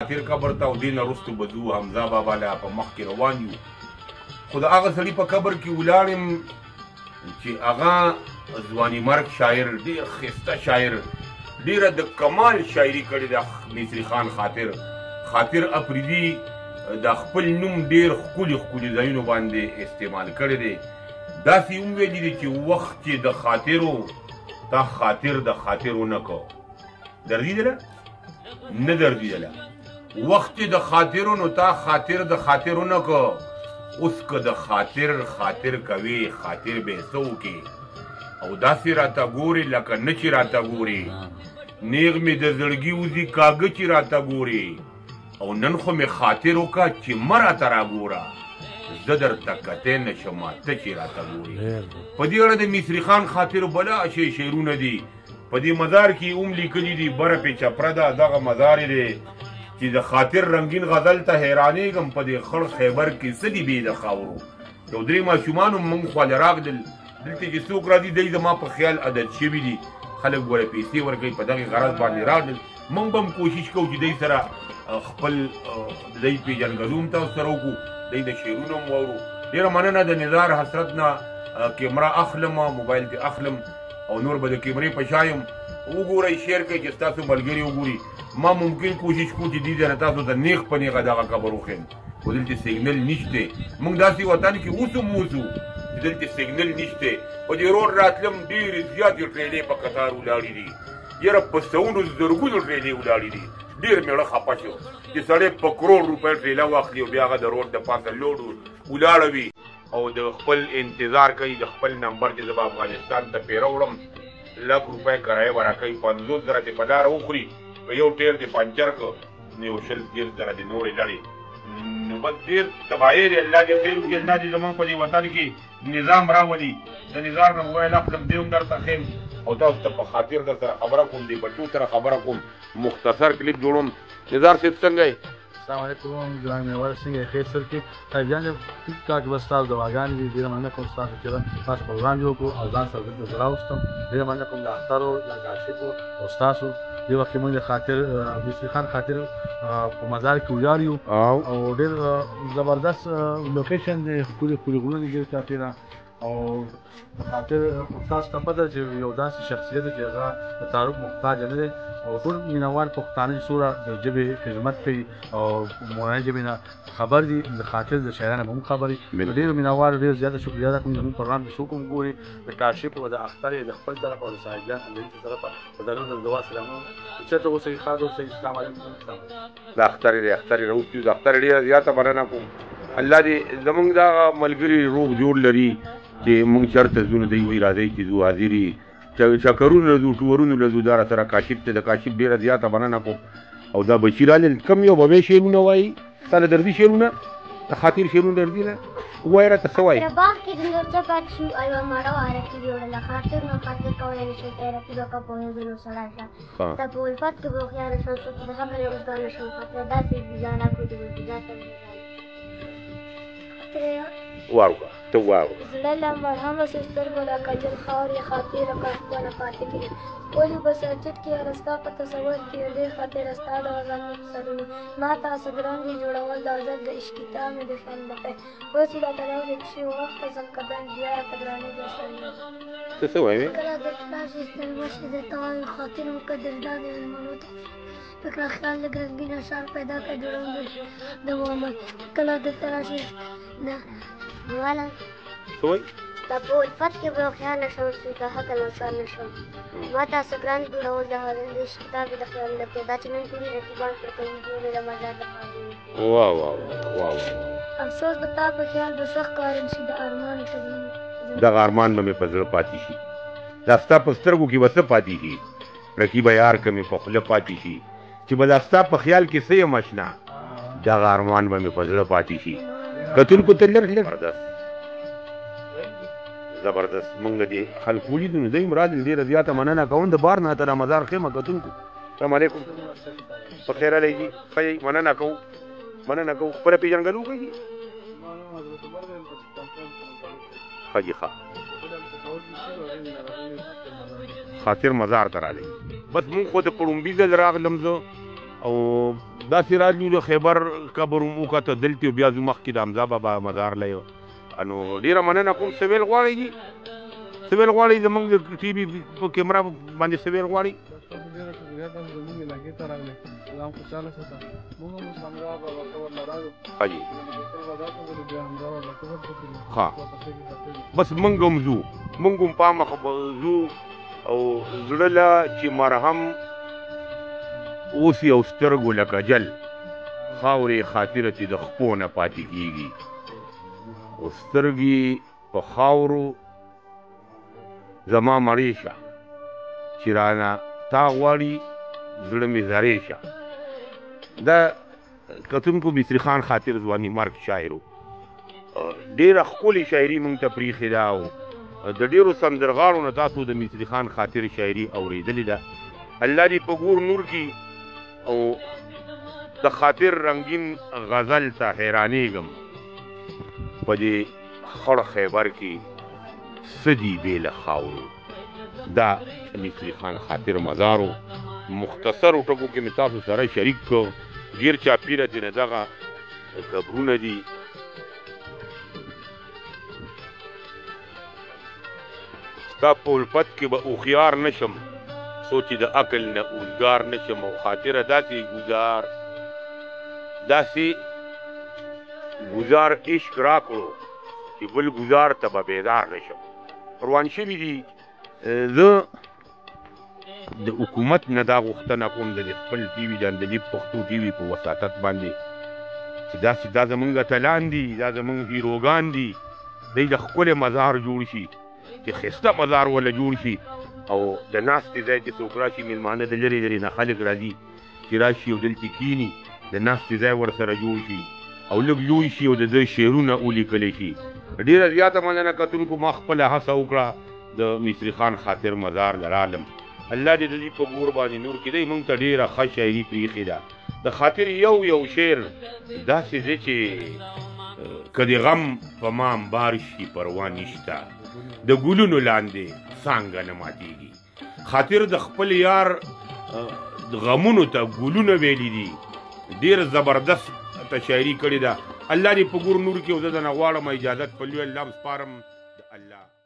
خاطر قبر ته او دې نه وروستو به ځو حمزه بابا له په مخ کې روان یو خو د هغه سړي په قبر کې ولاړم چې هغه ځواني مرګ شاعر ډېر ښایسته شاعر ډېره د کمال شاعري کړې ده میسري خان خاطر افریدي د خپل نوم ډېر ښکلي ښکلي ځایونو باندې استعمال کړی دی داسې هم ویلي دي چې وخت چې د خاطرو تا خاطر د خاطرو نه کو دردېدله نه دردېدله وخت چې د خاطرو نو تا خاطر د خاطرو نه کو اوس که د خاطر کوي خاطر به یې څه وکړي او داسې راته ګورې لکه نه چې راته ګورې نیغ مې د زړګي وځي کاږه چې راته ګورې او نن خو مې خاطر وکړه چې مه راته راګوره زه درته کتی نه شم ته چې راته ګورې په دې اړه د میسري خان خاطر بلا شعرونه دي په دې مزار کې هم لیکلي دي بره پې چپره ده دغه مزار دی چې د خاطر رنګین غزل ته حیرانېږم په دې خړ خیبر کې څه دي بې د خاورو یو درې ماشومان هم موږ خواله راغلل دلته چې څوک راځي دی زما په خیال عادت شوي دي خلک ګوره پیسې ورکوي په دغې غرض باندې راغلل موږ به هم کوشش کوو چې دی سره خپل دی پېژنګلو هم تاسو سره وکړو دی د شعرونه هم واورو ډېره مننه د نظار حسرت نه کیمره اخلم موبایل کې اخلم او نور به د کیمرې په شا یم وګورئ شیر کوئ چې ستاسو ملګري وګوري ما ممکن کوشش کوو چې دې ځای نه تاسو ته نیغ په نیغه دغه قبر وښیم خو دلته سیګنل نشته موږ داسې وطن کې اوسو چې دلته سیګنل نشته په دې روډ راتلم ډېرې زیاتې ټرېنې په قطار ولاړې دي یاره په سوونو زرګونو ټرېنې ولاړې دي ډېر مېړه خفه شو چې سړی په کروڑ روپۍ ټرېله واخلي او بیا هغه د روډ د پاسه لوډ ولاړه وي او د خپل انتظار کوي د خپل نمبر چې زه به افغانستان ته پیره وړم لک روپۍ کرایه به راکوي 50 زره دې په لاره وخوري په یو ټیر دې پنچر کړو نو یو 30 زره دې نورې لړې نو بس ډېر تباهي دی الله دې خیر وکړي الله دې زموږ په دې وطن کې نظام راولي د نظام نه موبایل اخلم دې هم درته ښیم او تاسو ته په خاطر در سره خبره کوم دې بچو سره خبره کوم مختصر کلیپ جوړوم نظار صاحب څنګه یې السلام علیکم جناب محور څنګه خیر سر کې طيب جان ټیک ټاک بس تاسو دواګانې دي ډېره مننه کوم تاسو چې تاسو پروګرام جوړ کړو او ځان سره د راوستم ډېره مننه کوم د اخترو د عاشقو او تاسو دې وخت موږ د خاطر میسري خان خاطر په مزار کې ولاړ یو او ډېر زبردست لوکیشن دی ښکلي غرونه دي ډېر چاپېره او خاطر تاسو ته پته چې یو داسې شخصیت دی چې هغه د تعارف محتاج نه دی او ټول مینوال پښتانه چې څومره د ژبې خدمت کوي او مورنۍ ژبې نه خبر دي د خاطر د شاعرانو به هم خبر دي ډېرو مینوال ډېر زیاته شکریه ده کوم زموږ پروګرام چې څوک هم ګوري د کاشف او د اختر یې د خپل طرف او د صاحبجان د طرفه په درنو د دعا سلامونه چېرته اوسئ ښاد اوسئ السلام علیکم د اختر راوستي د اختر ډېره زیاته مننه کوم الله دې زموږ دغه ملګري روغ جوړ لري چې موږ چېرته ځو نو دی وایي راځئ چې ځو حاضر یي چکرونو له ځو ټورونو له ځو دا سره کاشف ته د کاشف ډېره زیاته مننه کوم او دا بشیر علي کم یو به شعرونه وایي تا له دردي شعرونه د خاطر شعرونه دردي نه ووایه راته څه وایي باغ کې د نورچه پاتې شو او یوه مړه واره کې جوړله خاطر نو خاطر کولی نه شي ته رقیبه که پوهېږو نو سړی شه ته په الفت کې به هوښیاره شم څوک د صبر اوږدان نه شم خاطر داسې ګزاره کړو د ګزار ته واروکه ته واروکه زړه له مرهمه سو سترګو لکه جل خاورې خاطره که خپله پاتې کړي ولې به سرچټ کې یاره ستا په تصور کې ډېر خاطره ستا د غزل سرونه ما ته هسې ګران دي جوړول د غزل د عشق کتاب مې د خیال لکۍ اوس یې راته راوړې کښې وخت ته ځم قدم بیا راته ګرانې د سرونه ته څه وایې کله درته راشي سترګوشې درته وایم خاطر مو قدردان د مېلمنو ته فکره خیال لږ رنګین اشعار پیدا کړه جوړول د محمد کله درته راشي نه والا څه وایي ته په الفت کې به هوښیار نه شم څوک د حق انصار نه شم ما ته هسې ګران جوړول د غزل د عشق کتاب د خیال لکۍ دا چې نن ټولې رقیبان پر کوي جوړې د مزار لپاره واه واه واه افسوس به تا په خیال به سخت کارن شي د ارمان تضمین دغه ارمان به مې په زړه پاتې شي دا ستا په سترګو کې به څه پاتې شي رقیبه یار که مې په خوله پاتې شي چې به دا ستا په خیال کې څه یم اشنا دغه ارمان به مې په زړه پاتې شي کتونکو ته زبردست موږ د دې خلکو ولیدو نو دوی هم راغلل ډېره زیاته مننه کوم د بار نه تر مزار خیمه کتونکو السلام علیکم په خیر علی جي ښه یې مننه کوو خپله پېژنګلو کوي ښه جي ښه خاطر مزار ته راغلی بس مونږ خو د پړومبي ځل راغلم زه او داسې راځو د خیبر قبر مو وکته دلته بیا زو مخکې د حمزه بابا مزار لی نو ډېره مننه کوم سویل غواړئ دي سویل غواړئ زمونږ د ټي وي په کیمرا باندې سویل غواړئ حاجي ها بس مونږ هم ځو مونږ هم په مخه ځو او زړه له چې مرهم اوسي او سترګو لکه جل خاورې خاطره چې د خپو نه پاتې کېږي او سترګې په خاورو زما مړې شه چې رانه تا غواړي زړه مې زرې شه دا کتونکو مصري خان خاطر ځواني مرګ شاعر و ډېره ښکلې شاعري موږ ته پرېښې ده او د ډېرو سندرغاړو نه تاسو د مصري خان خاطر شاعري اورېدلې ده الله دې په ګور نور کړي او د خاطر رنگین غزل ته حیرانېږم په دې خړ خیبر کې څه دي بې له خاورو دا مصري خان خاطر مزارو مختصرو ټکو کې مې تاسو سره شریک کړو غیر چاپیره ځینې دغه قبرونه دي ستا په الفت کې به هوښیار نه شم څو چې د عقل نه اوزګار نه شم او خاطره داسې ګزار عشق راکړو چې بل ګزار ته به بیدار نه شم روان شوي دي زه د حکومت نه دا غوښتنه کوم د خپل ټي وي د اندلیب پښتو ټي وي په وساطت باندې چې داسې دا زمونږ اتلان دي دا زمونږ هیروګان دي دی د ښکلی مزار جوړ شي چې ښایسته مزار وله جوړ شي او د ناستې ځای چې څوک راشي مېلمانه د لرې لرې نه خلک راځي چې راشي او دلته کښېني د ناستې ځای ورسره جوړ شي او لږ لوی شي او د ده شعرونه ولیکلی شي ډېره زیاته مننه کتونکو ما خپله هڅه وکړه د مصري خان خاطر مزار لرالم الله دې د دې په ګور باندې نور کړي موږ ته ډېره ښه شاعري پرېښې ده د خاطر یو شعر داسې دی چې که د غم په ما امبار شي پروا نشته د ګلونو لاندې څانګه نه ماتېږي خاطر د خپل یار غمونو ته ګلونه ویلي دي ډېر زبردست ته شاعري کړې ده الله دې په ګور نور کې او زه دنه غواړم اجازت په لوی الله م سپارم د الله